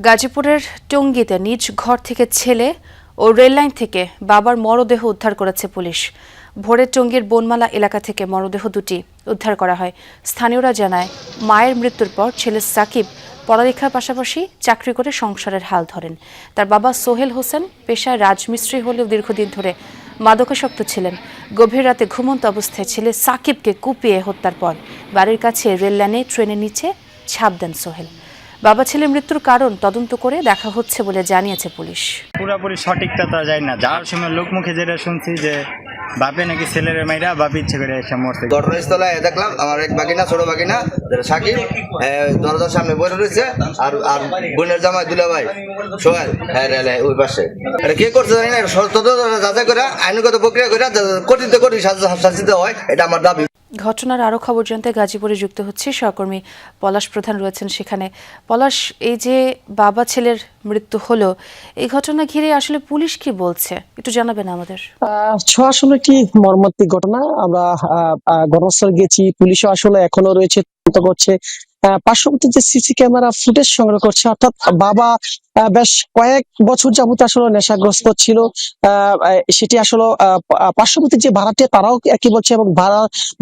গাজীপুরের টঙ্গীতে নিজ ঘর থেকে ছেলে ও রেললাইন থেকে বাবার মরদেহ উদ্ধার করেছে পুলিশ। ভোরে টঙ্গীর বনমালা এলাকা থেকে মরদেহ দুটি উদ্ধার করা হয়। স্থানীয়রা জানায়, মায়ের মৃত্যুর পর ছেলে সাকিব পড়ালেখার পাশাপাশি চাকরি করে সংসারের হাল ধরেন। তার বাবা সোহেল হোসেন পেশায় রাজমিস্ত্রি হলেও দীর্ঘদিন ধরে মাদকাসক্ত ছিলেন। গভীর রাতে ঘুমন্ত অবস্থায় ছেলে সাকিবকে কুপিয়ে হত্যার পর বাড়ির কাছে রেললাইনে ট্রেনের নিচে ঝাঁপ দেন সোহেল। বাবা ছেলের মৃত্যুর কারণ তদন্ত করে দেখা হচ্ছে বলে জানিয়েছে পুলিশ। পুরোপুরি সঠিকটা তো যায় না, যাওয়ার সময় লোক মুখে যেটা শুনছি যে বাপে নাকি ছেলের মাইরা বাপ ইচ্ছে করে এসে মরছে। ঘটনাস্থলে দেখলাম আমার এক বাগিনা ছোট বাগিনা সাকিব দরজার সামনে বসে রয়েছে, আর আর বোনের জামাই দুলাভাই সোহেল ওই পাশে। এটা কে করছে জানি না, যাচাই করে আইনগত প্রক্রিয়া করে কঠিন কঠিন শাস্তি হয়, এটা আমার দাবি। ঘটনার আরো খবর জানতে গাজীপুরে যুক্ত হচ্ছে সহকর্মী পলাশ প্রধান রয়েছেন সেখানে। পলাশ, এই যে বাবা ছেলের মৃত্যু হলো, এই ঘটনা ঘিরে আসলে পুলিশ কি বলছে একটু জানাবেন আমাদের। আসলে কি মর্মান্তিক ঘটনা। আমরা ঘটনাস্থলে গেছি, পুলিশও আসলে এখনো রয়েছে, তদন্ত করছে, পার্শ্ববর্তী যে সিসি ক্যামেরা ফুটেজ সংগ্রহ করছে। অর্থাৎ বাবা বেশ কয়েক বছর যাবত আসলে নেশাগ্রস্ত ছিল, সেটি আসলে পার্শ্ববর্তী যে ভাড়াটিয়া তারাও একই বলছে, এবং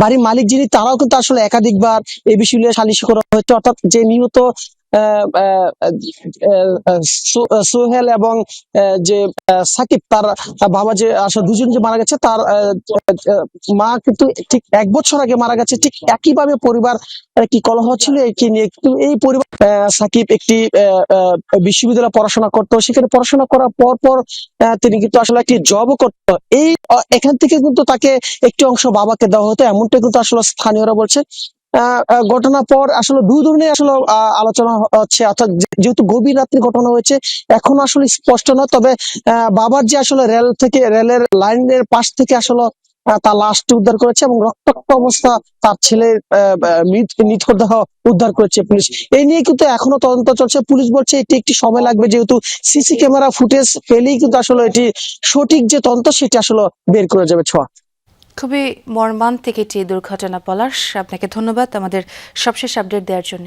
বাড়ির মালিক যিনি তারাও কিন্তু আসলে একাধিকবার এই বিষয় নিয়ে সালিশ করা হয়েছে। অর্থাৎ যে নিহত সোহেল এবং যে সাকিব, তার বাবা যে আসলে দুজন যে মারা গেছে, তার মা কিন্তু ঠিক 1 বছর আগে মারা গেছে। ঠিক একইভাবে পরিবার কি কলহ ছিল একে নিয়ে। কিন্তু এই পরিবার সাকিব একটি বিশ্ববিদ্যালয়ে পড়াশোনা করতো, সেখানে পড়াশোনা করার পর তিনি কিন্তু আসলে একটি জবও করতো। এখান থেকে কিন্তু তাকে একটি অংশ বাবাকে দেওয়া হতো, এমনটা কিন্তু আসলে স্থানীয়রা বলছে। ঘটনার পর আসলে দুই ধরনের আসলে আলোচনা হচ্ছে। অর্থাৎ যেহেতু গভীর রাত্রে ঘটনা হয়েছে, এখন আসলে স্পষ্ট নয়। তবে বাবার যে আসলে রেলের লাইনের পাশ থেকে আসলে তার লাশটি উদ্ধার করেছে, এবং রক্তাক্ত অবস্থা তার ছেলে মৃতদেহ উদ্ধার করেছে পুলিশ। এই নিয়ে কিন্তু এখনো তদন্ত চলছে। পুলিশ বলছে এটি একটি সময় লাগবে, যেহেতু সিসি ক্যামেরা ফুটেজ পেলেই কিন্তু আসলে এটি সঠিক যে তদন্ত সেটি আসলে বের করে যাবে। ছোঁয়া, খুবই মর্মান্তিক একটি দুর্ঘটনা। পলাশ, আপনাকে ধন্যবাদ আমাদের সবশেষ আপডেট দেওয়ার জন্য।